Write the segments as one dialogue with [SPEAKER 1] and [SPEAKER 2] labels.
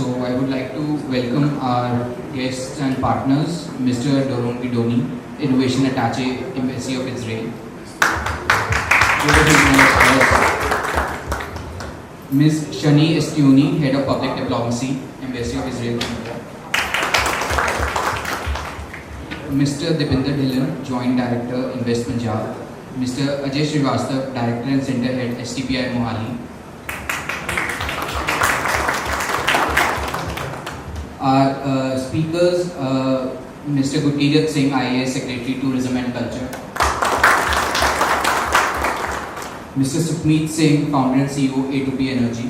[SPEAKER 1] So I would like to welcome our guests and partners, Mr. Doron Gidoni, Innovation Attaché, Embassy of Israel. Ms. Shani Estiuni, Head of Public Diplomacy, Embassy of Israel. Mr. Dipinder Dhillon, Joint Director, Invest Punjab. Mr. Ajay Srivastav, Director and Center Head, STPI Mohali. Our speakers, Mr. Gurkirat Singh, IAS Secretary, Tourism and Culture. Mr. Sukhmeet Singh, Founder and CEO, A2P Energy.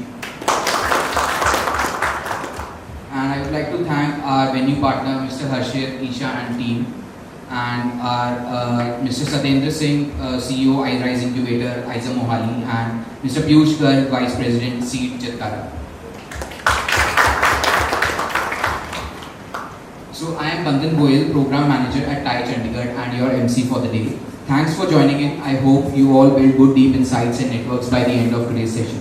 [SPEAKER 1] And I would like to thank our venue partner, Mr. Harshit, Isha and team. And our Mr. Satendra Singh, CEO, iRise Incubator, ISA Mohali. And Mr. Piyush Garg, Vice President, Seed Chatkara. So I am Bandhan Goyal, Program Manager at TiE Chandigarh and your MC for the day. Thanks for joining in. I hope you all build good deep insights and networks by the end of today's session.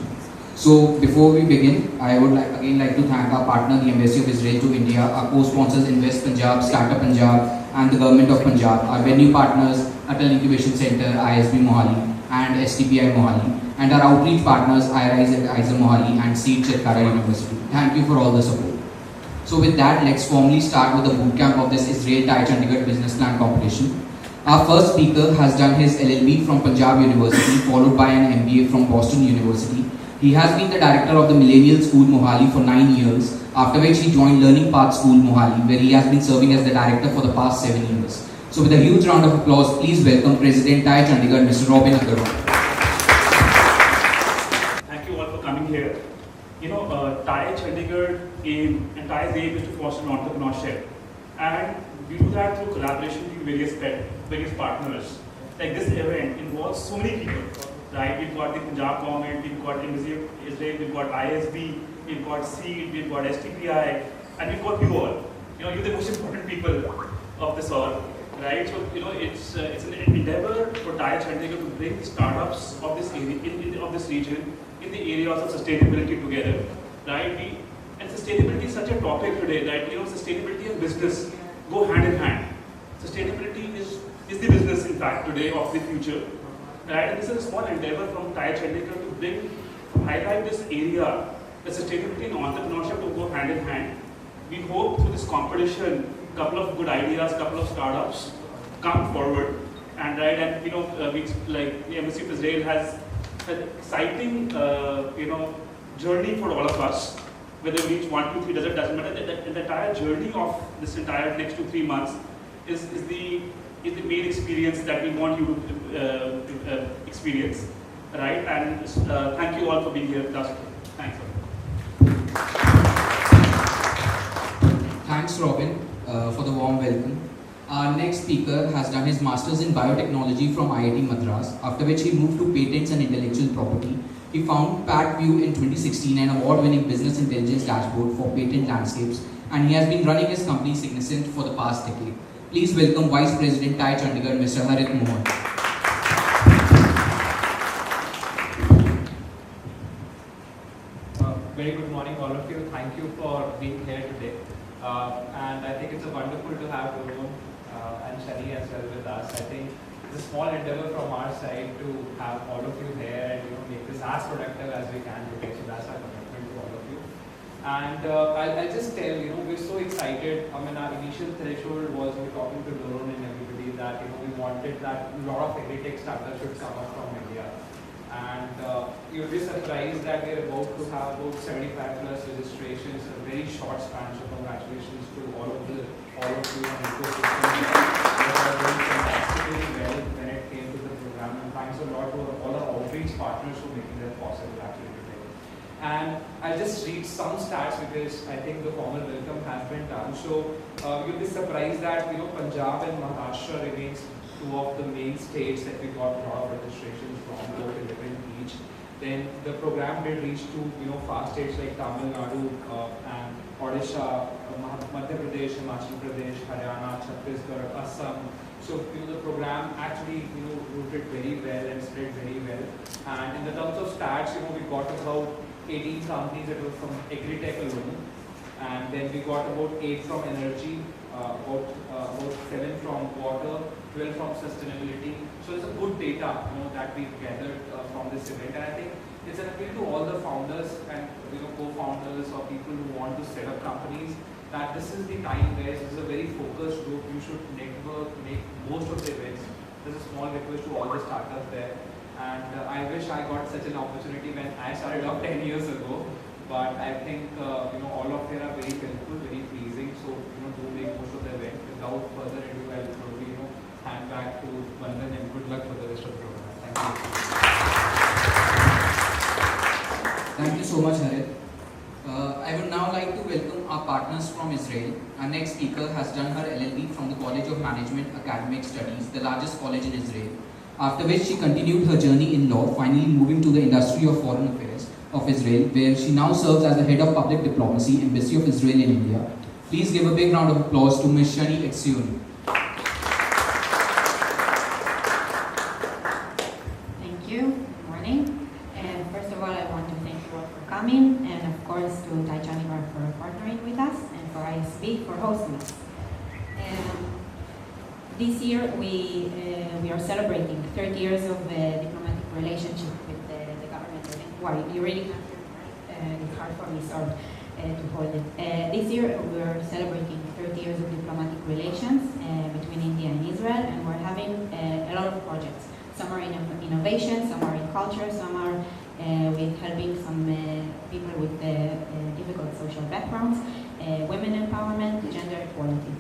[SPEAKER 1] So before we begin, I would again like to thank our partner, the Embassy of Israel to India, our co-sponsors Invest Punjab, Startup Punjab and the Government of Punjab, our venue partners, Atal Incubation Center, ISB Mohali and STPI Mohali, and our outreach partners, iRise at ISA Mohali and Seed Chatkara University. Thank you for all the support. So with that, let's formally start with the bootcamp of this Israel TiE Chandigarh Business Plan Competition. Our first speaker has done his LLB from Punjab University, followed by an MBA from Boston University. He has been the director of the Millennial School Mohali for 9 years, after which he joined Learning Path School Mohali, where he has been serving as the director for the past 7 years. So with a huge round of applause, please welcome President TiE Chandigarh, Mr. Robin Agarwal.
[SPEAKER 2] Thank you all for coming here. TiE Chandigarh aim and TiE's aim is to foster entrepreneurship, and we do that through collaboration with various partners. Like this event involves so many people, right? We've got the Punjab government, we've got Embassy of Israel, we've got ISB, we've got SEED, we've got STPI, and we've got you all. You're the most important people of this all, right? So it's an endeavor for TiE Chandigarh to bring the startups of this area, of this region in the areas of sustainability together, right? And sustainability is such a topic today, right? Sustainability and business go hand in hand. Sustainability is the business, in fact, today of the future, right? And this is a small endeavor from TiE Chandigarh to highlight this area, that sustainability and entrepreneurship will go hand in hand. We hope through this competition, a couple of good ideas, couple of startups come forward, and like the Embassy of Israel has an exciting, journey for all of us. Whether we reach 1, 2, 3 doesn't matter. The entire journey of this entire next 2-3 months is the main experience that we want you to experience, right? And thank you all for being here with us. Thanks.
[SPEAKER 1] Thanks, Robin, for the warm welcome. Our next speaker has done his Masters in Biotechnology from IIT Madras, after which he moved to Patents and Intellectual Property. He founded PatView in 2016, an award-winning business intelligence dashboard for patent landscapes, and he has been running his company Significant for the past decade. Please welcome Vice President TiE Chandigarh, Mr. Harit Mohan.
[SPEAKER 3] Very good morning, all of you. Thank you for being here today. And I think it's wonderful to have Doron and Shani as well with us. I think it's a small endeavor from our side to have all of you here and make this as productive as we can today. So that's our commitment to all of you. And I'll just tell, we're so excited. Our initial threshold was we're talking to Doron and everybody that we wanted that a lot of agri-tech startups should come up from India. And you'll be surprised that we're about to have about 75+ registrations in a very short span. So congratulations to all of you and ecosystem. Well when it came to the program, and thanks a lot to all our outreach partners for making that possible actually today. And I'll just read some stats because I think the formal welcome has been done. So you'll be surprised that Punjab and Maharashtra remains two of the main states that we got a lot of registrations from, about 11 each. Then the program did reach to fast states like Tamil Nadu and Odisha, Madhya Pradesh, Himachal Pradesh, Haryana, Chhattisgarh, Assam. So the program actually rooted very well and spread very well. And in the terms of stats, we got about 18 companies that were from agri-tech alone. And then we got about 8 from energy, about 7 from water, 12 from sustainability. So it's a good data, that we've gathered from this event, and I think it's an appeal to all the founders and co-founders or people who want to set up companies that this is the time, guys. This is a very focused group. You should network, make most of the events. There's a small request to all the startups there, and I wish I got such an opportunity when I started up 10 years ago. But I think all of them are very helpful, very pleasing. So do make most of the event. Without further ado, I'll probably hand back to Vandan, and good luck for the rest of the program. Thank you.
[SPEAKER 1] Thank you so much, Harit. I would now like to welcome our partners from Israel. Our next speaker has done her LLB from the College of Management Academic Studies, the largest college in Israel. After which she continued her journey in law, finally moving to the industry of foreign affairs of Israel, where she now serves as the head of public diplomacy, Embassy of Israel in India. Please give a big round of applause to Ms. Shani Etzioni.
[SPEAKER 4] Thank you. Good morning. First of all, I want to thank you all for coming, and of course to TiE Chandigarh for partnering with us, and for ISB for hosting us. This year we are celebrating 30 years of diplomatic relationship with the government. Why? You really can't hear me, right? It's hard for me, sorry, to hold it. This year we are celebrating 30 years of diplomatic relations between India and Israel, and we're having a lot of projects. Some are in innovation, some are in culture, some are with helping some people with difficult social backgrounds, women empowerment, gender equality.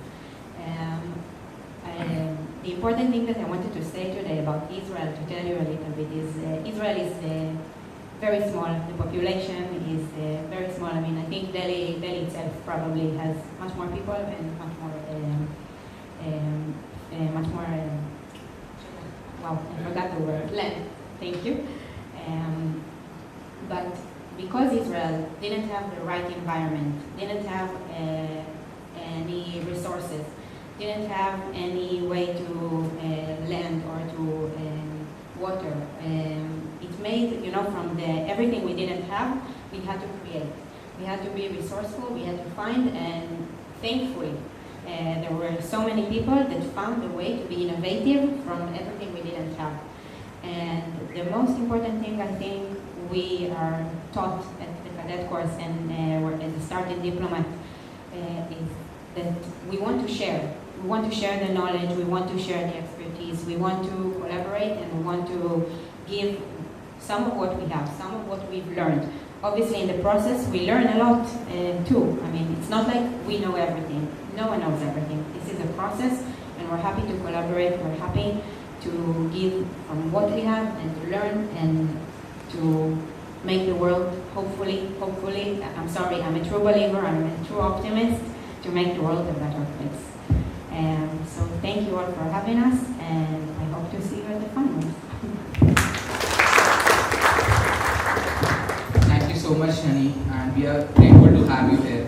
[SPEAKER 4] The important thing that I wanted to say today about Israel, to tell you a little bit, is Israel is very small. The population is very small. I mean, I think Delhi itself probably has much more people and much more, wow, I forgot the word, land. Thank you. But because Israel didn't have the right environment, didn't have any resources, didn't have any way to land or to water, it made, from everything we didn't have, we had to create. We had to be resourceful, we had to find, and thankfully, there were so many people that found a way to be innovative from everything we didn't have. And the most important thing, I think, we are taught at the cadet course and we're at the start in diplomat is that we want to share. We want to share the knowledge, we want to share the expertise, we want to collaborate, and we want to give some of what we have, some of what we've learned. Obviously in the process we learn a lot too. I mean, it's not like we know everything. No one knows everything. This is a process, and we're happy to collaborate, we're happy to give from what we have and to learn and to make the world, hopefully, I'm sorry, I'm a true believer, I'm a true optimist, to make the world a better place. So thank you all for having us, and I hope to see you at the finals.
[SPEAKER 1] Thank you so much, Shani, and we are grateful to have you here.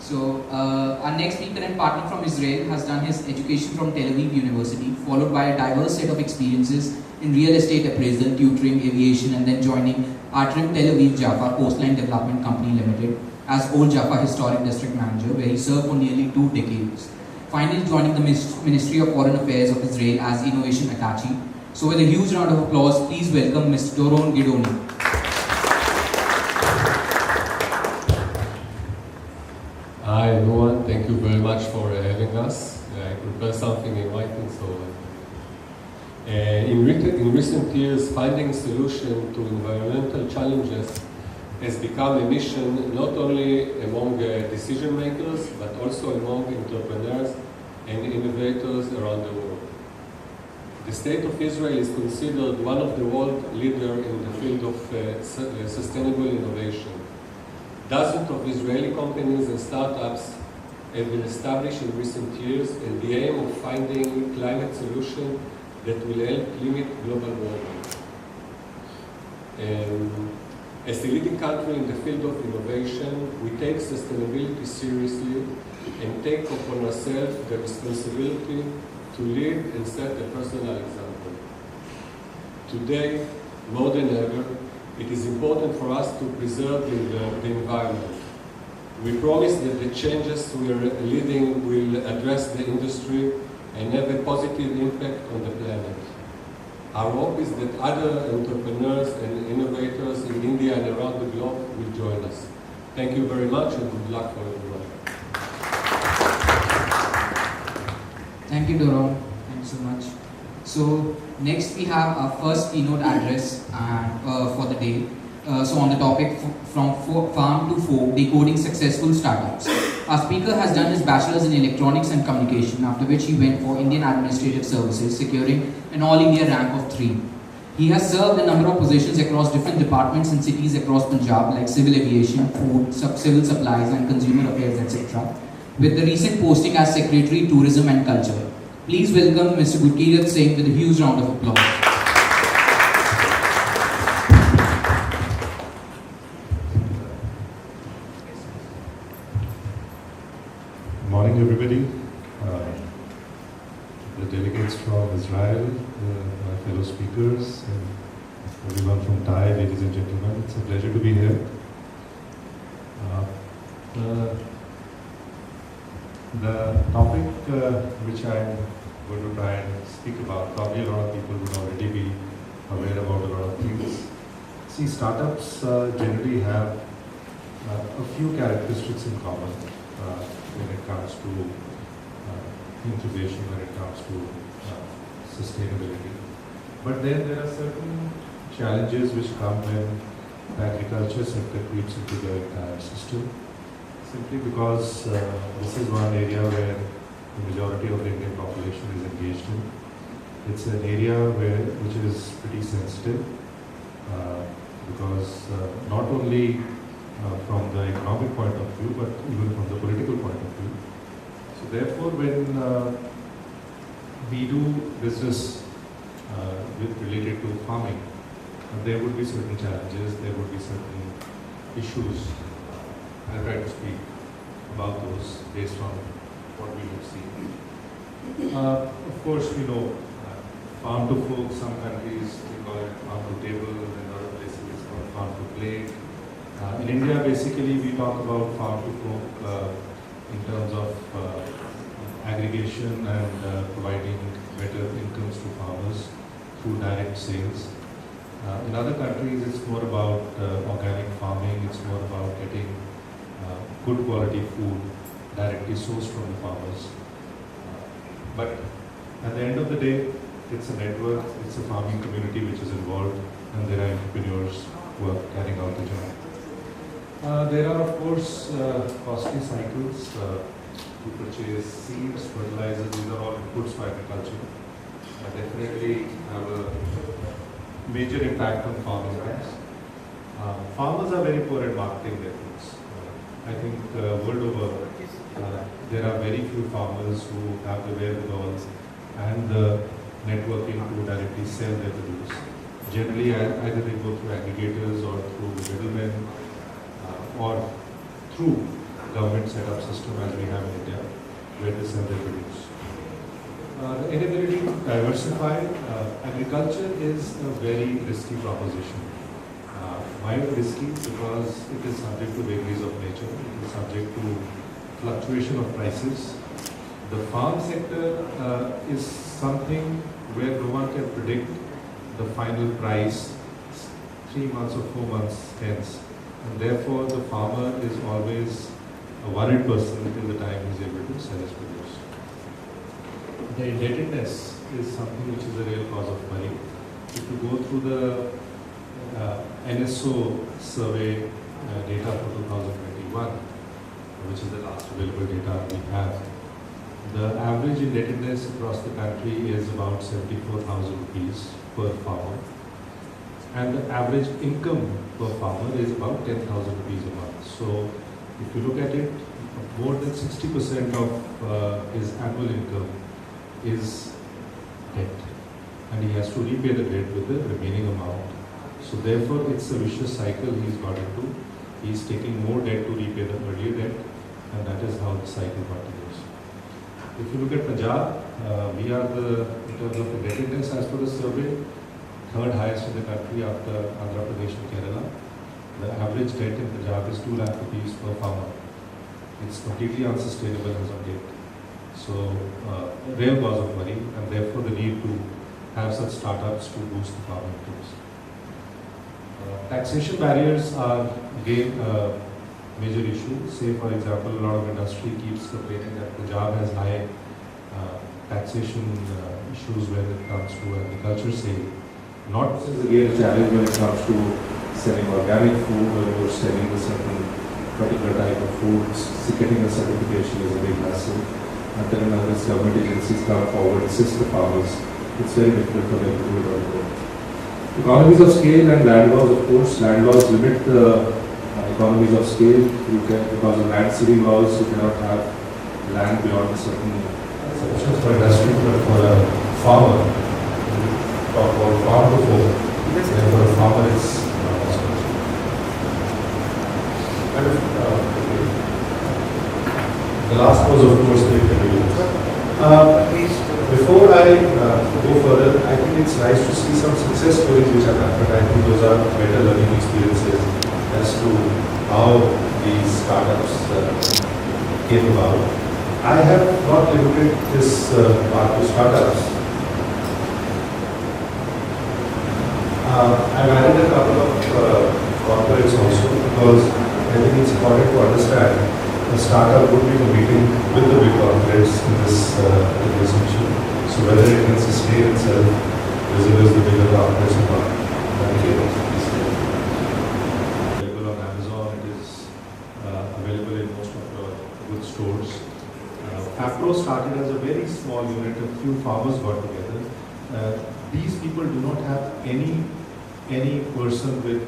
[SPEAKER 1] So, our next speaker and partner from Israel has done his education from Tel Aviv University, followed by a diverse set of experiences in real estate appraisal, tutoring, aviation, and then joining Atrim Tel Aviv Jaffa Coastline Development Company Limited as Old Jaffa Historic District Manager, where he served for nearly 2 decades. Finally joining the Ministry of Foreign Affairs of Israel as Innovation Attaché. So with a huge round of applause, please welcome Mr. Doron Gidoni.
[SPEAKER 5] Hi everyone, thank you very much for having us. I prepared something in writing, so in recent years, finding a solution to environmental challenges has become a mission not only among decision makers, but also among entrepreneurs and innovators around the world. The state of Israel is considered one of the world leaders in the field of sustainable innovation. Dozens of Israeli companies and startups have been established in recent years in the aim of finding climate solutions that will help limit global warming. As a leading country in the field of innovation, we take sustainability seriously and take upon ourselves the responsibility to lead and set a personal example. Today, more than ever, it is important for us to preserve the environment. We promise that the changes we are leading will address the industry and have a positive impact on the planet. Our hope is that other entrepreneurs and innovators in India and around the globe will join us. Thank you very much and good luck for everyone.
[SPEAKER 1] Thank you, Doron. Thank you so much. So next we have our first keynote address for the day. So on the topic from farm to fork, decoding successful startups. Our speaker has done his bachelor's in electronics and communication, after which he went for Indian Administrative Services, securing an All India rank of 3. He has served a number of positions across different departments in cities across Punjab like civil aviation, food, civil supplies and consumer affairs, etc. With the recent posting as Secretary Tourism and Culture. Please welcome Mr. Gurkirat Singh with a huge round of applause.
[SPEAKER 6] Good morning, everybody. The delegates from Israel, my fellow speakers, and everyone from TiE, ladies and gentlemen. It's a pleasure to be here. The topic which I'm going to try and speak about, probably a lot of people would already be aware about a lot of things. See, startups generally have a few characteristics in common when it comes to incubation, when it comes to sustainability. But then there are certain challenges which come when the agriculture sector creeps into the entire system. Simply because this is one area where the majority of the Indian population is engaged in. It's an area which is pretty sensitive because not only from the economic point of view, but even from the political point of view. So therefore, when we do business related to farming, there would be certain challenges, there would be certain issues. I'll try to speak about those based on what we have seen. Of course, we know farm to fork, some countries we call it farm to table, and other places it's called farm to plate. In India, basically, we talk about farm to fork in terms of aggregation and providing better incomes to farmers through direct sales. In other countries, it's more about organic farming, it's more about getting good quality food directly sourced from the farmers. But at the end of the day, it's a network, it's a farming community which is involved, and there are entrepreneurs who are carrying out the job. There are, of course, costly cycles to purchase seeds, fertilizers, these are all inputs for agriculture. Definitely have a major impact on farm incomes. Farmers are very poor at marketing their goods. I think world over, there are very few farmers who have the wherewithal and the networking to directly sell their produce. Generally, either they go through aggregators or through middlemen or through government set-up system as we have in India, where they sell their produce. The inability to diversify, agriculture is a very risky proposition. Why risky? Because it is subject to vagaries of nature, it is subject to fluctuation of prices. The farm sector is something where no one can predict the final price 3 months or 4 months hence. And therefore the farmer is always a worried person until the time he is able to sell his produce. The indebtedness is something which is a real cause of worry. If you go through the NSO survey data for 2021, which is the last available data we have, the average indebtedness across the country is about 74,000 rupees per farmer, and the average income per farmer is about 10,000 rupees a month. So if you look at it, more than 60% of his annual income is debt, and he has to repay the debt with the remaining amount. So therefore, it's a vicious cycle he's got into. He's taking more debt to repay the earlier debt, and that is how the cycle continues. If you look at Punjab, we are in terms of indebtedness as per the survey, third highest in the country after Andhra Pradesh and Kerala. The average debt in Punjab is 2 lakh rupees per farmer. It's completely unsustainable as of date. So, real cause of worry, and therefore the need to have such startups to boost the farming tools. Taxation barriers are again a major issue. Say, for example, a lot of industry keeps complaining that Punjab has high taxation issues when it comes to agriculture sale. Not this is again a challenge when it comes to selling organic food or you're selling a certain particular type of foods. Getting a certification is a big hassle. Until unless government agencies come forward, assist the farmers, it's very difficult for them to do it on their own. Economies of scale and land laws, of course. Land laws limit the economies of scale. You can, because of land ceiling laws, you cannot have land beyond a certain exceptions for industry, but for a farmer, talk about farm to fork, and for a farmer it's the last was of course the convenience. Before I go further, I think it's nice to see some success stories which have happened. I think those are better learning experiences as to how these startups came about. I have not limited this part to startups. I've added a couple of corporates also because I think it's important to understand a startup would be competing with the big corporates in this issue. So whether it can sustain itself as well as the bigger corporates or not. Available on Amazon, it is available in most of the good stores. APRO started as a very small unit, a few farmers got together. These people do not have any person with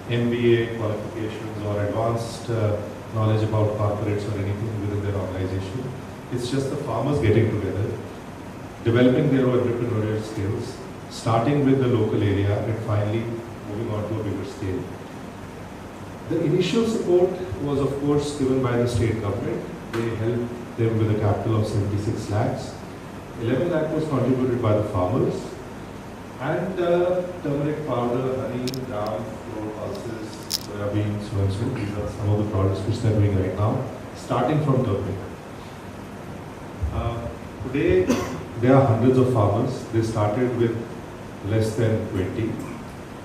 [SPEAKER 6] MBA qualifications or advanced knowledge about corporates or anything within their organization. It's just the farmers getting together, developing their own entrepreneurial skills, starting with the local area and finally moving on to a bigger scale. The initial support was of course given by the state government. They helped them with a capital of 76 lakhs. 11 lakh was contributed by the farmers. And turmeric powder, honey, gram, flour, pulses, soya beans, so and so. These are some of the products which they are doing right now, starting from turmeric. Today, there are hundreds of farmers. They started with less than 20,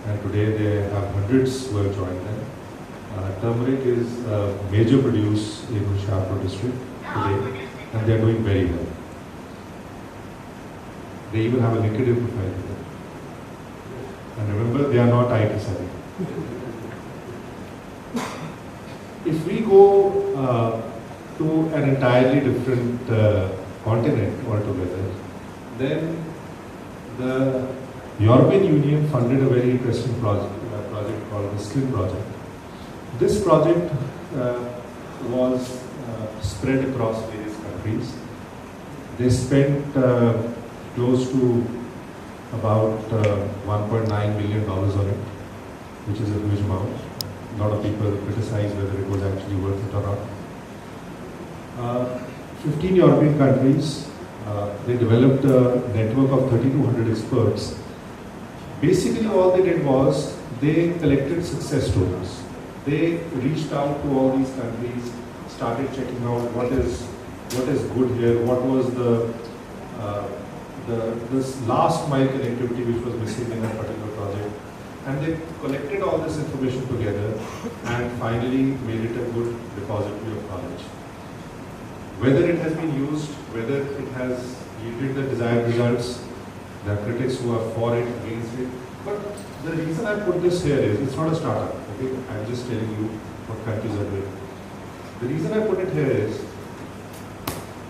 [SPEAKER 6] and today they have hundreds who have joined them. Turmeric is a major produce in Hoshiarpur district today, and they are doing very well. They even have a LinkedIn profile with them. And remember, they are not IT savvy. If we go to an entirely different continent altogether, then the European Union funded a very interesting project called the SLIM project. This project was spread across various countries. They spent close to about $1.9 million on it, which is a huge amount. A lot of people criticize whether it was actually worth it or not. 15 European countries, they developed a network of 3,200 experts. Basically all they did was they collected success stories. They reached out to all these countries, started checking out what is good here, what was this last mile connectivity which was missing in that particular project, and they collected all this information together and finally made it a good repository of knowledge. Whether it has been used, whether it has yielded the desired results, there are critics who are for it, against it, but the reason I put this here is, it's not a startup, okay? I'm just telling you what countries are doing. The reason I put it here is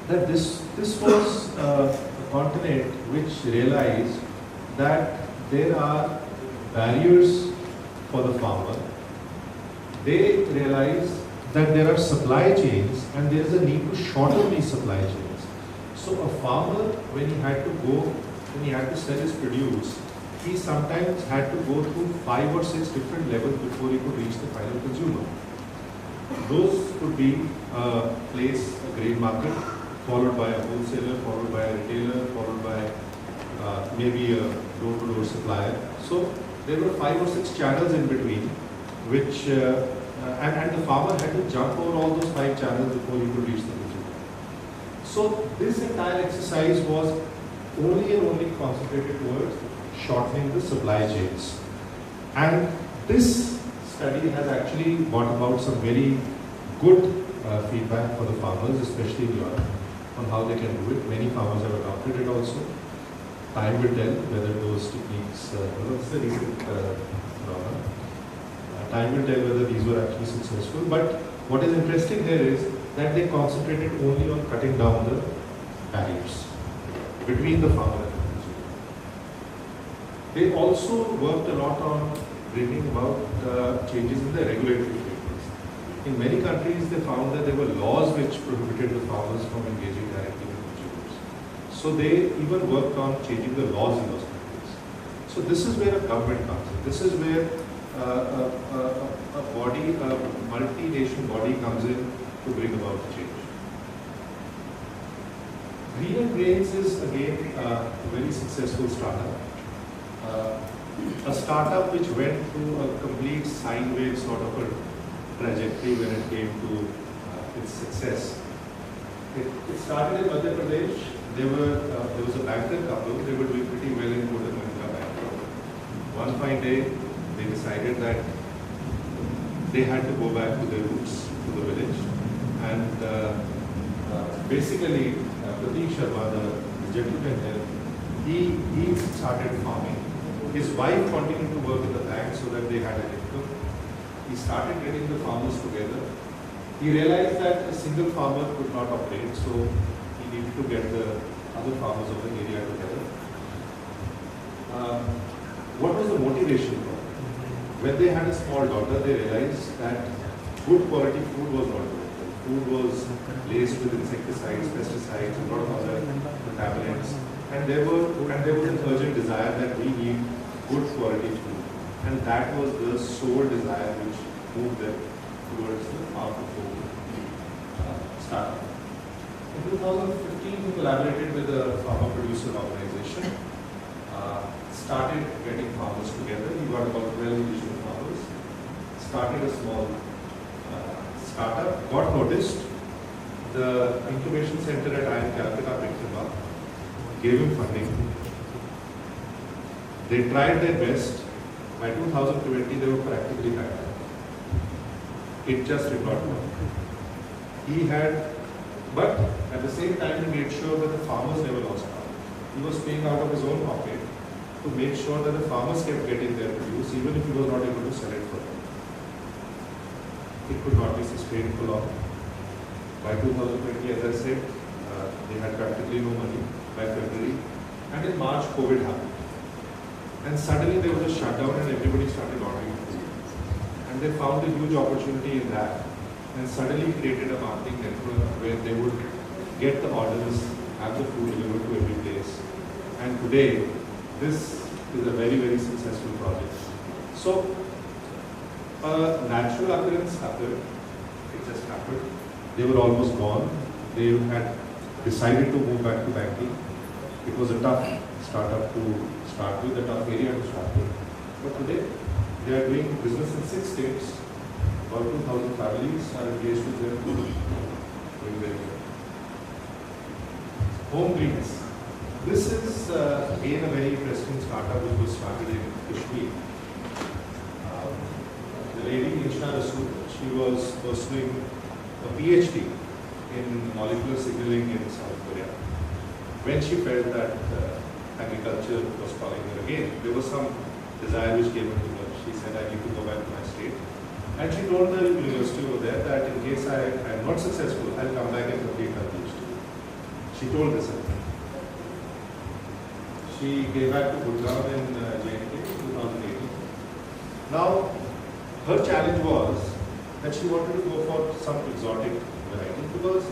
[SPEAKER 6] that this was a continent which realized that there are barriers for the farmer. They realized that there are supply chains and there is a need to shorten these supply chains. So a farmer, when he had to sell his produce, he sometimes had to go through 5 or 6 different levels before he could reach the final consumer. Those could be a place, a grain market, followed by a wholesaler, followed by a retailer, followed by maybe a door-to-door supplier. So there were 5 or 6 channels in between which and the farmer had to jump over all those 5 channels before he could reach the consumer. So this entire exercise was only and only concentrated towards shortening the supply chains. And this study has actually brought about some very good feedback for the farmers, especially in Europe, on how they can do it. Many farmers have adopted it also. Time will tell whether those techniques, what's the recent phenomenon? Time will tell whether these were actually successful. But what is interesting here is that they concentrated only on cutting down the barriers between the farmer and the consumer. They also worked a lot on bringing about changes in the regulatory frameworks. In many countries, they found that there were laws which prohibited the farmers from engaging directly with consumers. So they even worked on changing the laws in those countries. So this is where a government comes in. This is where a body, a multi-nation body comes in to bring about the change. Green and Grains is again a very successful startup. A startup which went through a complete sideways sort of a trajectory when it came to its success. It started in Madhya Pradesh. There was a banker couple. They were doing pretty well in Kotak Mahindra Bank. One fine day, they decided that they had to go back to their roots, to the village, and basically Pratik Sharma, the gentleman here, he started farming. His wife continued to work in the bank so that they had an income. He started getting the farmers together. He realized that a single farmer could not operate, so he needed to get the other farmers of the area together. What was the motivation for it? When they had a small daughter, they realized that good quality food was not available. Food was laced with insecticides, pesticides, a lot of other contaminants. And there was an urgent desire that we need good quality food. And that was the sole desire which moved them towards the farm to food startup. In 2015, we collaborated with a farmer producer organization, started getting farmers together. We got about 12 additional farmers, started a small startup, got noticed. The incubation center at IIM Calcutta picked him up, gave him funding. They tried their best. By 2020, they were practically back. It just did not work. But at the same time, he made sure that the farmers never lost out. He was paying out of his own pocket to make sure that the farmers kept getting their produce, even if he was not able to sell it for them. It could not be sustained for long. By 2020, as I said, they had practically no money by February. And in March, COVID happened. And suddenly there was a shutdown and everybody started ordering food. And they found a huge opportunity in that. And suddenly created a marketing network where they would get the orders, have the food delivered to every place. And today, this is a very, very successful project. So, a natural occurrence happened. It just happened. They were almost gone. They had decided to move back to banking. It was a tough startup to start with, a tough area to start with. But today, they are doing business in 6 states. About 2,000 families are engaged with them, doing very well. Home Greens. This is again a very interesting startup which was started in Kashmir. The lady Nisha Rasool, she was pursuing a PhD in molecular signaling in South Korea. When she felt that agriculture was calling her again, there was some desire which came into her. She said, I need to go back to my state. And she told the university over there that in case I am not successful, I'll come back and complete my PhD. She told this. She came back to Gurgaon in JNK in 2018. Now, her challenge was that she wanted to go for some exotic variety because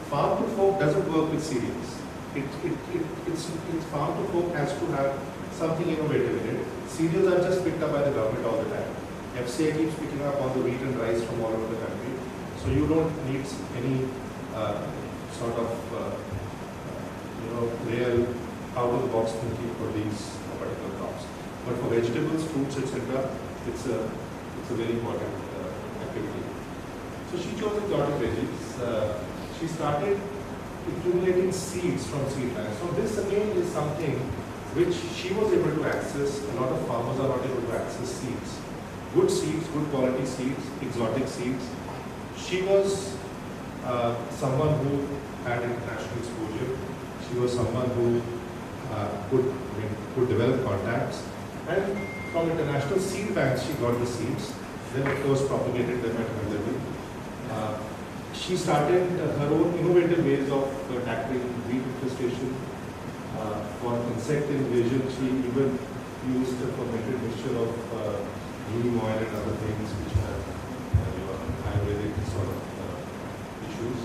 [SPEAKER 6] farm to fork doesn't work with cereals. It's farm to fork has to have something innovative in it. Cereals are just picked up by the government all the time. FCI keeps picking up all the wheat and rice from all over the country. So you don't need any sort of real out-of-the-box thinking for these particular crops. But for vegetables, fruits, etc., it's a very important activity. So she chose exotic veggies. She started accumulating seeds from seed banks. So this again is something which she was able to access. A lot of farmers are not able to access seeds. Good seeds, good quality seeds, exotic seeds. She was someone who had international exposure. She was someone who could develop contacts. And from international seed banks, she got the seeds. Then, of course, propagated them at her level. She started her own innovative ways of tackling weed infestation. For insect invasion, she even used a fermented mixture of neem oil and other things which have Ayurvedic sort of issues.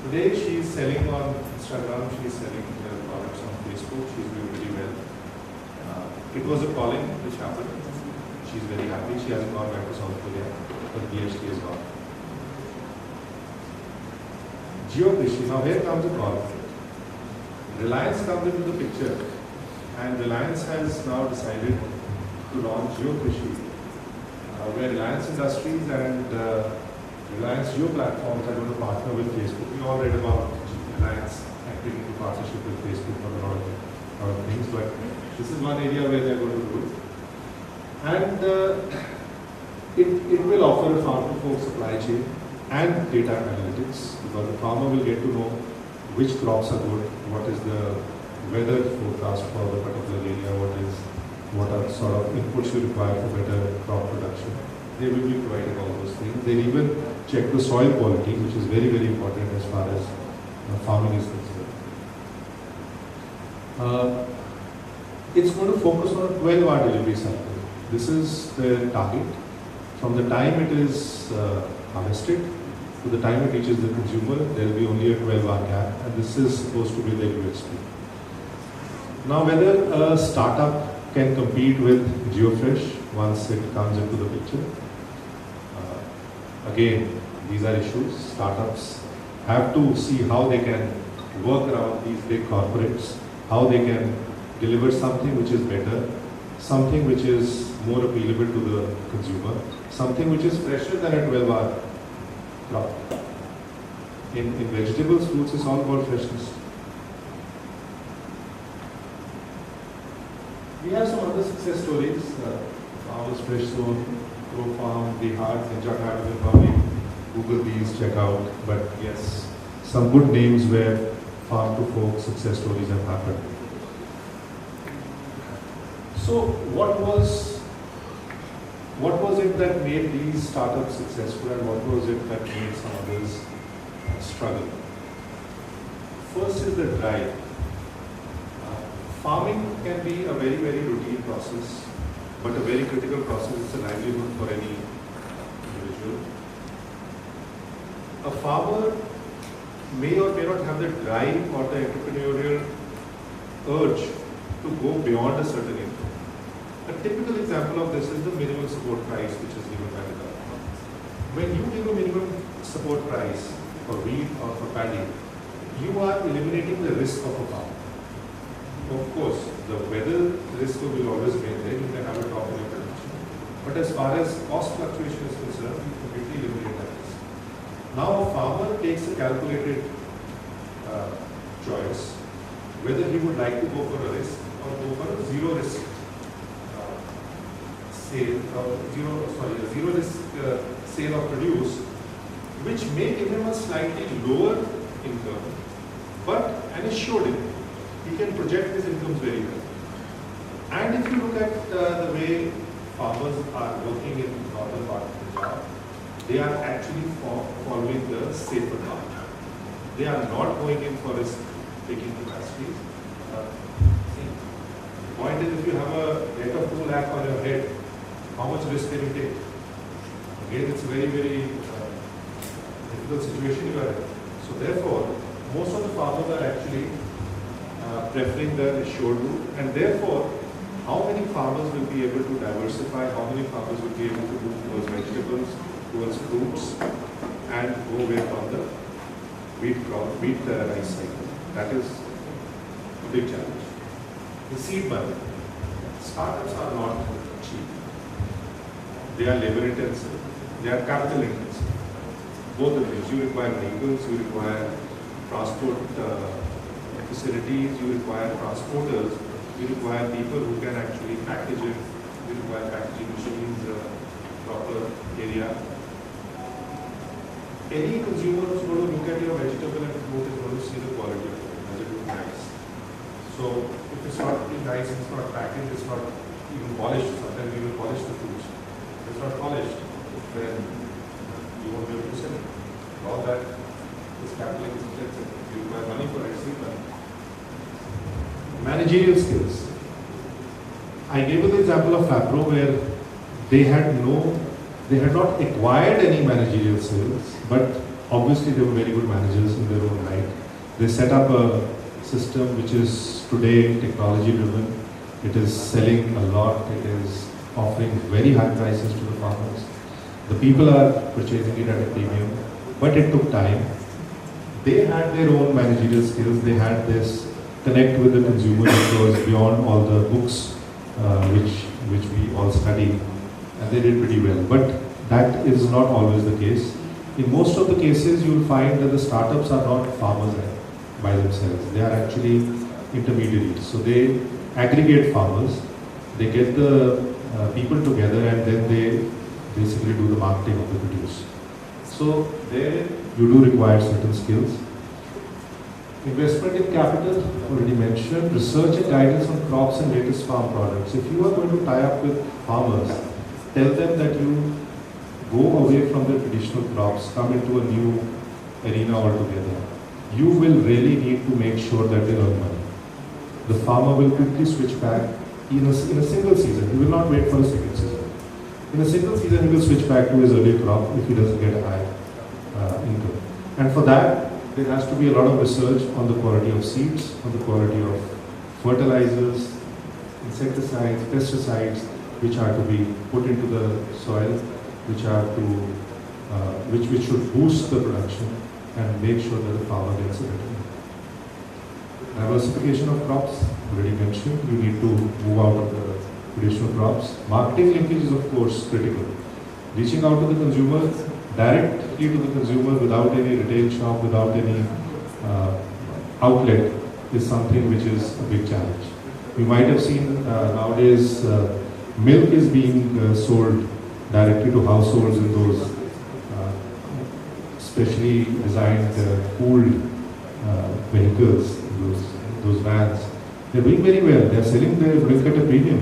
[SPEAKER 6] Today she is selling on Instagram, she is selling her products on Facebook, she is doing very well. It was a calling which happened. She is very happy, she hasn't gone back to South Korea, but PhD is gone. Geokrishi, now here comes the conflict. Reliance comes into the picture, and Reliance has now decided to launch Geokrishi, where Reliance Industries and Reliance Geo platforms are going to partner with Facebook. We all read about Reliance acting in partnership with Facebook for a lot of things, but this is one area where they are going to do it. And it will offer a farm-to-fork supply chain and data analytics, because the farmer will get to know which crops are good, what is the weather forecast for the particular area, what are sort of inputs you require for better crop production. They will be providing all those things. They even check the soil quality, which is very, very important as far as farming is concerned. It's going to focus on a 12-hour delivery cycle. This is the target. From the time it is harvested to the time it reaches the consumer, there will be only a 12-hour gap, and this is supposed to be the USP. Now, whether a startup can compete with GeoFresh once it comes into the picture, again, these are issues. Startups have to see how they can work around these big corporates, how they can deliver something which is better, something which is more appealable to the consumer, something which is fresher than a 12-hour crop. In vegetables, fruits, it's all about freshness. We have some other success stories. Farmers Fresh Zone, Grow Farm, Bihar, Ninja Garden, probably Google these, check out. But yes, some good names where farm-to-fork success stories have happened. So what was it that made these startups successful, and what was it that made some others struggle? First is the drive. Farming can be a very, very routine process, but a very critical process. It's a livelihood for any individual. A farmer may or may not have the drive or the entrepreneurial urge to go beyond a certain income. A typical example of this is the minimum support price which is given by the government. When you give a minimum support price for wheat or for paddy, you are eliminating the risk of a farm. Of course, the weather risk will always remain there. You can have a drop in your production. But as far as cost fluctuation is concerned, you completely eliminate that risk. Now, a farmer takes a calculated choice whether he would like to go for a risk or go for a zero risk sale, zero risk sale of produce, which may give him a slightly lower income, but an assured income. He can project his incomes very well. And if you look at the way farmers are working in the northern part of Punjab, they are actually following the safer path. They are not going in for risk-taking capacities. The point is, if you have a debt of 2 lakh on your head, how much risk can you take? Again, it's a very, very difficult situation you are in. So therefore, most of the farmers are actually preferring the assured route, and therefore, how many farmers will be able to diversify, how many farmers will be able to move towards vegetables, towards fruits, and go away from the wheat rice cycle. That is a big challenge. The seed money. Startups are not cheap. they are labor intensive, they are capital intensive. Both of these, you require vehicles, you require transport facilities, you require transporters, you require people who can actually package it, you require packaging machines, proper area. Any consumer who's going to look at your vegetable and fruit is going to see the quality of it. Does it look nice? So if it's not nice, it's not packaged, it's not even polished. Sometimes we will polish the fruits. If it's not polished, then you won't be able to sell it. All that is capital intensive. You require money for it, save money. Managerial skills. I gave you the example of Fabro where they had not acquired any managerial skills, but obviously they were very good managers in their own right. They set up a system which is today technology driven. It is selling a lot. It is offering very high prices to the farmers. The people are purchasing it at a premium, but it took time. They had their own managerial skills. They had this connect with the consumer that goes beyond all the books which we all study, and they did pretty well. But that is not always the case. In most of the cases, you will find that the startups are not farmers by themselves. They are actually intermediaries. So they aggregate farmers, they get the people together, and then they basically do the marketing of the produce. So there you do require certain skills. Investment in capital, already mentioned. Research and guidance on crops and latest farm products. If you are going to tie up with farmers, tell them that you go away from the traditional crops, come into a new arena altogether. You will really need to make sure that they earn money. The farmer will quickly switch back in a single season. He will not wait for a second season. In a single season, he will switch back to his earlier crop if he doesn't get a high income. And for that, there has to be a lot of research on the quality of seeds, on the quality of fertilizers, insecticides, pesticides, which are to be put into the soil, which should boost the production and make sure that the farmer gets a better. Diversification of crops, already mentioned. You need to move out of the traditional crops. Marketing linkage is of course critical. Reaching out to the consumer, directly to the consumer without any retail shop, without any outlet is something which is a big challenge. You might have seen nowadays milk is being sold directly to households in those specially designed cooled vehicles, those vans. They're doing very well. They're selling their milk at a premium.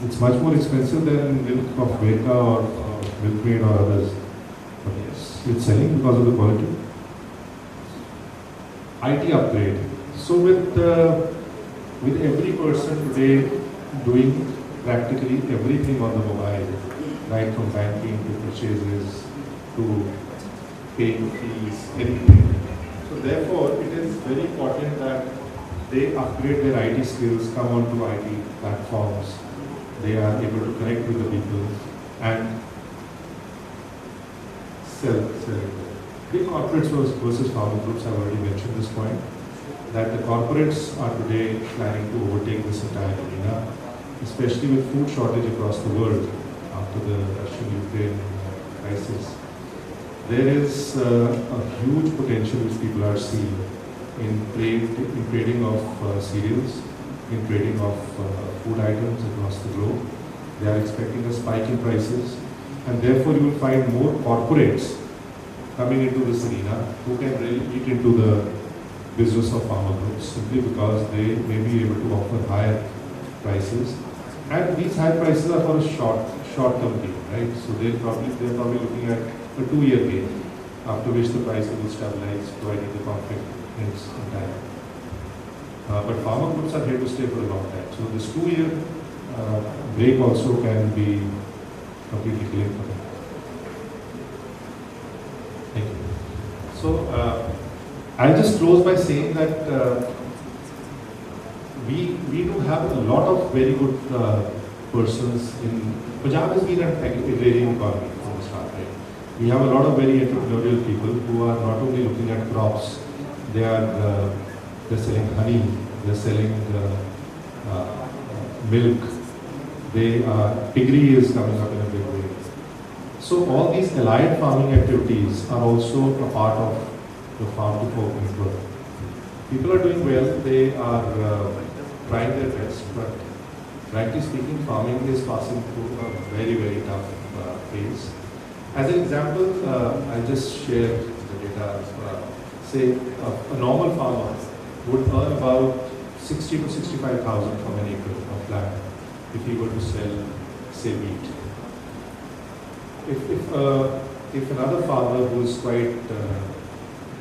[SPEAKER 6] It's much more expensive than milk of Veka or Milkmaid or others. But yes, it's selling because of the quality. IT upgrade. So with every person today doing practically everything on the mobile, right from banking to purchases to paying fees, anything. So therefore, it is very important that they upgrade their IT skills, come onto IT platforms. They are able to connect with the people and sell. Big corporates versus farmer groups, I've already mentioned this point, that the corporates are today planning to overtake this entire arena, especially with food shortage across the world after the Russian-Ukraine crisis. There is a huge potential which people are seeing in trading of cereals, in trading of food items across the globe. They are expecting a spike in prices, and therefore you will find more corporates coming into this arena who can really eat into the business of farmer groups simply because they may be able to offer higher prices. And these high prices are for a short-term gain, right? So they're probably looking at a 2-year gain, after which the prices will stabilize, providing the conflict ends in time. But farmer groups are here to stay for a long time. So this 2-year break also can be completely killing for them. Thank you. So I'll just close by saying that we do have a lot of very good persons in Punjab has been an agrarian economy from the start, right? We have a lot of very entrepreneurial people who are not only looking at crops, they're selling honey, they're selling milk. Piggery is coming up in a big way. So all these allied farming activities are also a part of the farm to fork network. People are doing well, they are trying their best, but frankly speaking, farming is passing through a very, very tough phase. As an example, I just share the data. Say a normal farmer would earn about 60 to 65,000 from an acre of land if he were to sell, say, wheat. If another farmer who is quite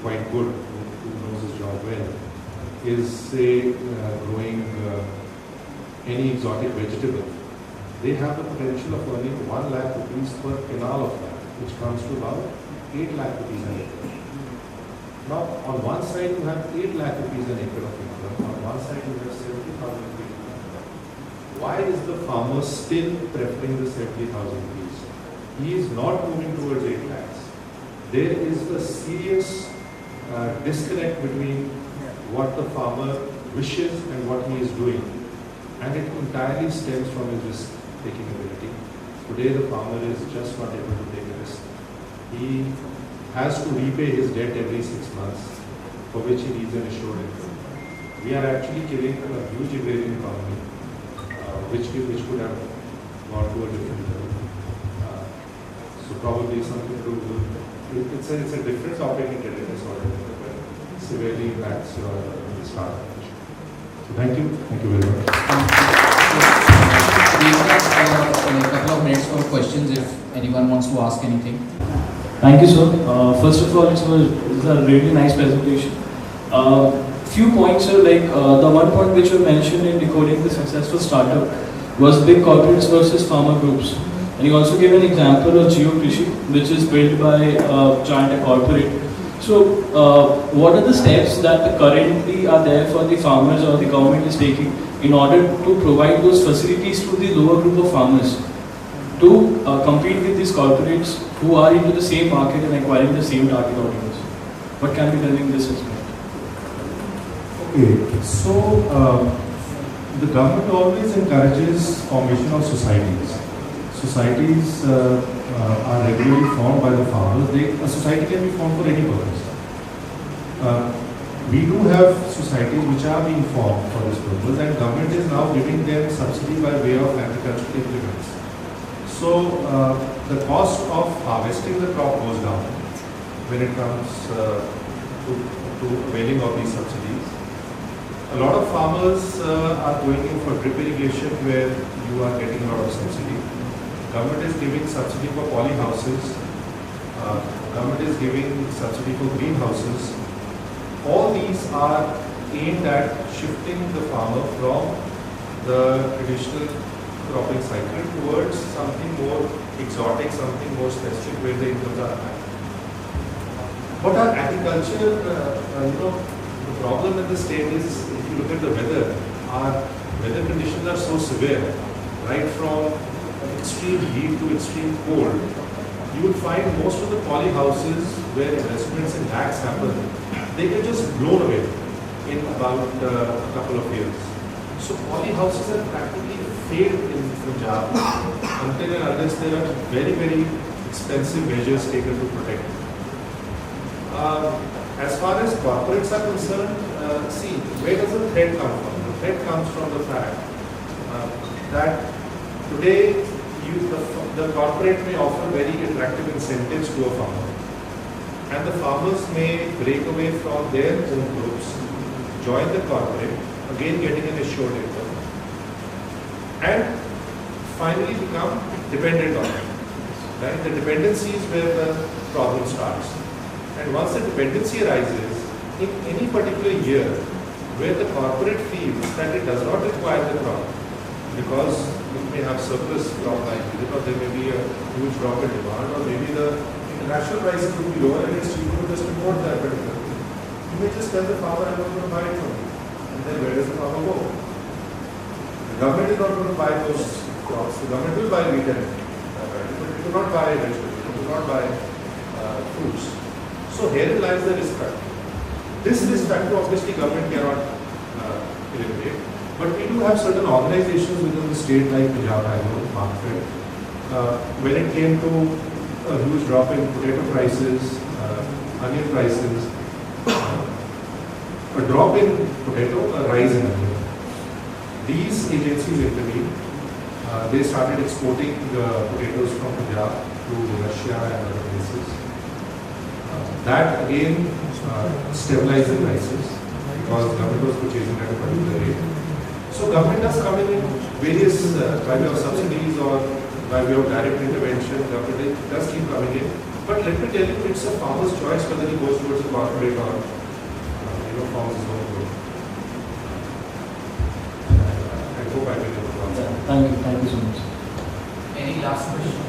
[SPEAKER 6] good, who knows his job well, is say growing any exotic vegetable, they have the potential of earning 1 lakh rupees per canal of land, which comes to about 8 lakh rupees an acre. Now, on one side you have 8 lakh rupees an acre of income, on one side you have 70,000 rupees of income. Why is the farmer still preferring the 70,000 rupees? He is not moving towards 8 lakhs. There is a serious disconnect between what the farmer wishes and what he is doing. And it entirely stems from his risk-taking ability. Today the farmer is just not able to take a risk. He has to repay his debt every 6 months, for which he needs an assured income. We are actually killing a huge agrarian economy, which could have gone to a different level. So probably something to do with, it's a different topic in getting disorder, but severely impacts your startup. So thank you very much.
[SPEAKER 1] We have a couple of minutes for questions if anyone wants to ask anything.
[SPEAKER 7] Thank you, sir. First of all, it was a really nice presentation. Few points, sir, like the one point which you mentioned in decoding the successful startup was big corporates versus farmer groups. And you also gave an example of Geo Krishi, which is built by giant corporate. So, what are the steps that currently are there for the farmers or the government is taking in order to provide those facilities to the lower group of farmers to compete with these corporates who are into the same market and acquiring the same target audience? What can be done in this aspect?
[SPEAKER 6] Okay, so the government always encourages formation of societies. Societies are regularly formed by the farmers. A society can be formed for any purpose. We do have societies which are being formed for this purpose, and government is now giving them subsidy by way of agricultural implements. So the cost of harvesting the crop goes down when it comes to availing of these subsidies. A lot of farmers are going in for drip irrigation where you are getting a lot of subsidy. Government is giving subsidy for polyhouses. Government is giving subsidy for greenhouses. All these are aimed at shifting the farmer from the traditional cropping cycle towards something more exotic, something more specific where the incomes are high. But our agriculture, the problem in the state is, if you look at the weather, our weather conditions are so severe, right from extreme heat to extreme cold. You will find most of the polyhouses where investments in lakhs happen, they get just blown away in about a couple of years. So polyhouses have practically failed in Punjab until and unless there are very, very expensive measures taken to protect it. As far as corporates are concerned, see, where does the threat come from? The threat comes from the fact that today the corporate may offer very attractive incentives to a farmer, and the farmers may break away from their own groups, join the corporate, again getting an assured income, and finally become dependent on it. Right? The dependency is where the problem starts. And once the dependency arises, in any particular year where the corporate feels that it does not require the crop, because it may have surplus crop likelihood, or there may be a huge drop in demand, or maybe the international prices would be lower and it's cheaper to just import that particular thing. You may just tell the farmer, I'm not going to buy it from you. And then where does the farmer go? The government is not going to buy those crops. The government will buy wheat and but it will not buy vegetables, it will not buy fruits. So herein lies the risk factor. This risk factor obviously government cannot eliminate. But we do have certain organizations within the state like Punjab Agro, Market. When it came to a huge drop in potato prices, onion prices, a drop in potato, a rise in onion. These agencies intervened. They started exporting potatoes from Punjab to Russia and other places. That again stabilized the prices because government was purchasing at a particular rate. So government does come in various by way of subsidies or by way of direct intervention. Government does keep coming in. But let me tell you, it's a farmer's choice whether he goes towards a corporate or farms his own growth. I hope I will able to answer.
[SPEAKER 7] Thank you so much.
[SPEAKER 8] Any last question?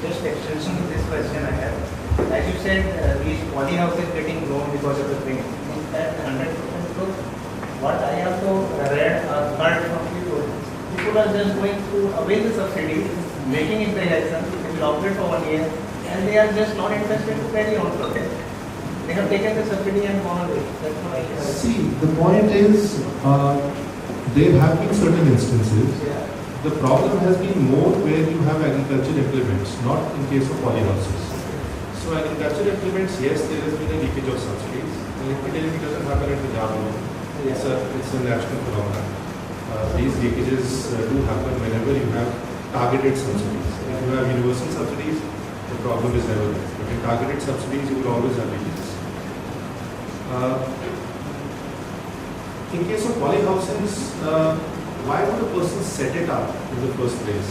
[SPEAKER 8] Just extension to this question I have. As you said, these polyhouses getting grown because of the thing. Is that 100% true? What I also read or heard from people are just going to away the subsidies, making it the license, they will operate for 1 year, and they are just not interested to carry on project. They have taken the subsidy and gone away. That's what I heard.
[SPEAKER 6] See, the point is, there have been certain instances.
[SPEAKER 8] Yeah.
[SPEAKER 6] The problem has been more where you have agriculture implements, not in case of polyhouses. So agriculture implements, yes, there has been a leakage of subsidies. Let me tell you, it doesn't happen at Punjab alone. It's a national phenomenon. These leakages do happen whenever you have targeted subsidies. If you have universal subsidies, the problem is never there. But in targeted subsidies, you will always have leakages. In case of polyhouses, why would a person set it up in the first place?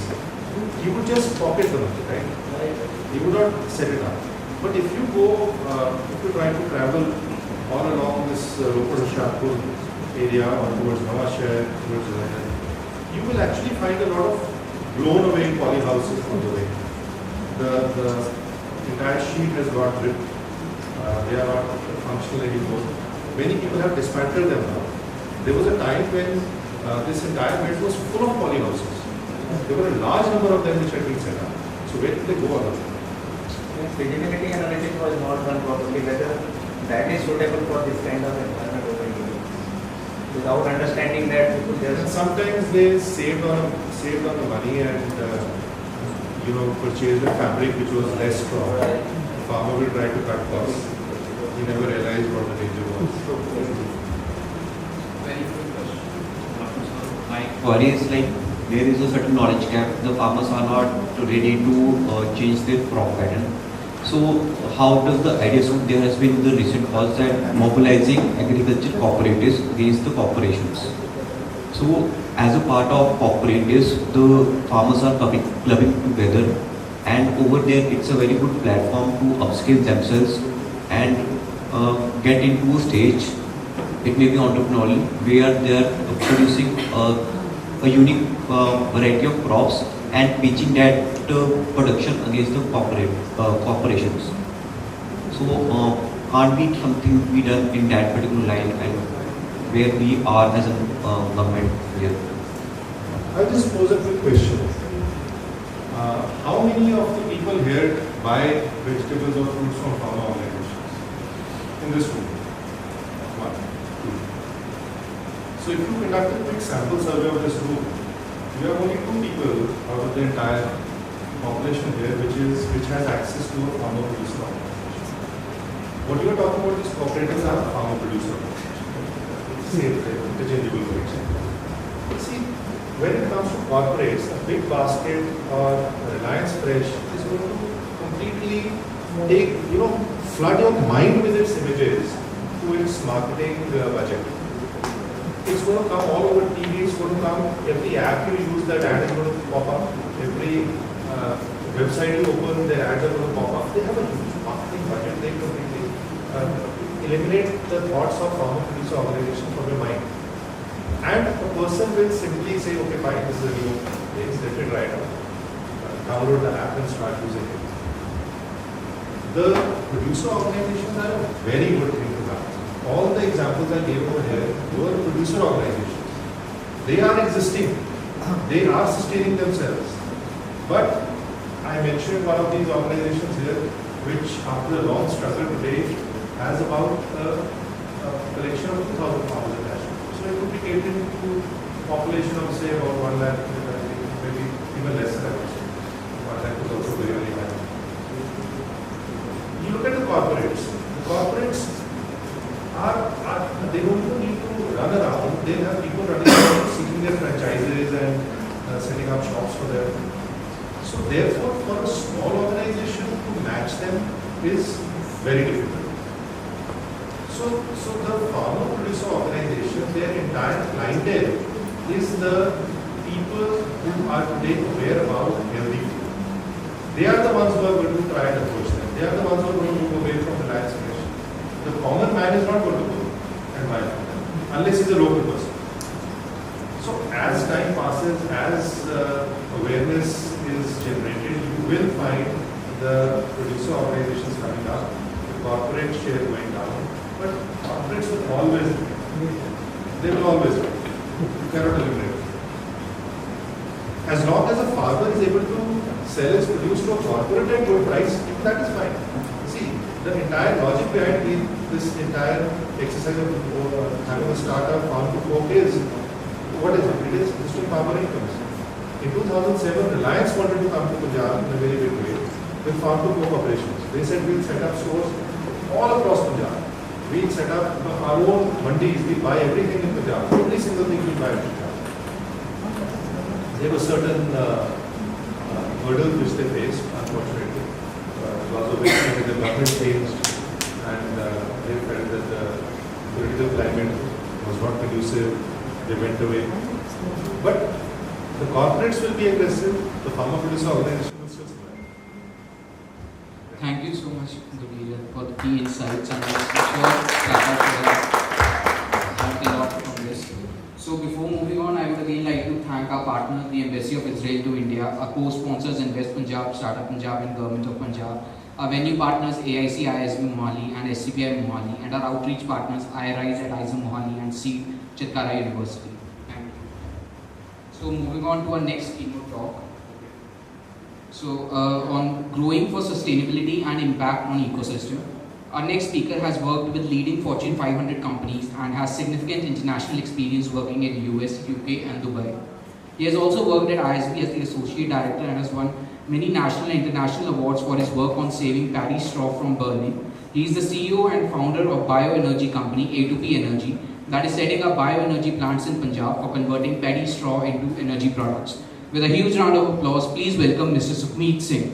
[SPEAKER 6] He would just pocket the money, right? He would not set it up. But if you go, if you try to travel all along this Ropur area or towards Nawashahar, towards London, you will actually find a lot of blown away polyhouses on the way. The entire sheet has got ripped. They are not functional anymore. Many people have dismantled them now. There was a time when this entire belt was full of polyhouses. There were a large number of them which had been set up. So where did they go all of them?
[SPEAKER 8] Feasibility analysis was not done properly, whether that is suitable for this kind of environment over here. Without understanding that, people
[SPEAKER 6] And
[SPEAKER 8] just
[SPEAKER 6] sometimes they saved on the money and purchased a fabric which was less strong. The farmer will try to cut costs. He never realized what the danger was.
[SPEAKER 1] Very good question.
[SPEAKER 9] My query is like there is a certain knowledge gap. The farmers are not ready to change their crop pattern. So how does the idea? So there has been the recent calls that mobilizing agriculture cooperatives against the corporations. So as a part of cooperatives, the farmers are clubbing together, and over there it's a very good platform to upskill themselves and get into a stage. It may be entrepreneurial where they are producing a unique variety of crops and pitching that production against the corporations. So can't be something be done in that particular line and where we are as a government here?
[SPEAKER 6] I'll just pose a quick question. How many of the people here buy vegetables or fruits from farmer organizations? In this room? 1, 2. So if you conduct a quick sample survey of this room, you have only 2 people out of the entire population here which has access to a farmer producer organization. What you are talking about, these cooperatives are farmer producer organizations. Same thing, interchangeable for each other. See, when it comes to corporates, a big basket or Reliance Fresh is going to completely flood your mind with its images to its marketing budget. It's going to come all over TV, it's going to come, every app you use, that ad is going to pop up. Every website you open, their ads are going to pop up. They have a huge marketing budget. They completely eliminate the thoughts of farmer producer organization from your mind. And a person will simply say, okay, fine, this is a new place, let me try it out. Download the app and start using it. The producer organizations are a very good thing to have. All the examples I gave over here were producer organizations. They are existing. They are sustaining themselves. But I mentioned one of these organizations here, which after a long struggle today has about a collection of 2,000 farmers attached. So it could be catering to population of say about 1 lakh, maybe even less than that. 1 lakh was also very, very high. corporates. The corporates they don't even need to run around. They'll have people running around seeking their franchises and setting up shops for them. So therefore, for a small organization to match them is very difficult. So the farmer producer organization, their entire clientele is the people who are today aware about healthy food. They are the ones who are going to try and approach them. They are the ones who are going to move away from the land situation. The common man is not going to go and buy from them unless he's a local person. So as time passes, as awareness is generated, you will find the producer organizations coming up, the corporate share going down, but corporates will always win. They will always win. You cannot eliminate it. As long as a farmer is able to sell his produce to a corporate at good price, that is fine. See, the entire logic behind this entire exercise of having a startup farm to fork is, what is it? It is boosting farmer incomes. In 2007, Reliance wanted to come to Punjab in a very big way with farm to fork operations. They said we'll set up stores all across Punjab. We'll set up our own mandis. We buy everything in Punjab. Every single thing we buy in Punjab. There were certain hurdles which they faced, unfortunately, because of which the government changed and they felt that the political climate was not conducive. They went away. But the corporates will be aggressive, the farmer producer organization will still survive.
[SPEAKER 1] Thank you so much, Gabriel, for the key insights, and I'm sure Tata learned a lot from this. So before moving on, I would again like to thank our partner, the Embassy of Israel to India, our co-sponsors Invest Punjab, Startup Punjab and Government of Punjab, our venue partners AIC ISB Mohali and SCPI Mohali, and our outreach partners iRise at ISM Mohali and SEED Chitkara University. Thank you. So moving on to our next keynote talk. So on growing for sustainability and impact on ecosystem. Our next speaker has worked with leading Fortune 500 companies and has significant international experience working in US, UK and Dubai. He has also worked at ISB as the Associate Director and has won many national and international awards for his work on saving paddy straw from burning. He is the CEO and founder of bioenergy company A2P Energy that is setting up bioenergy plants in Punjab for converting paddy straw into energy products. With a huge round of applause, please welcome Mr. Sukhmeet Singh.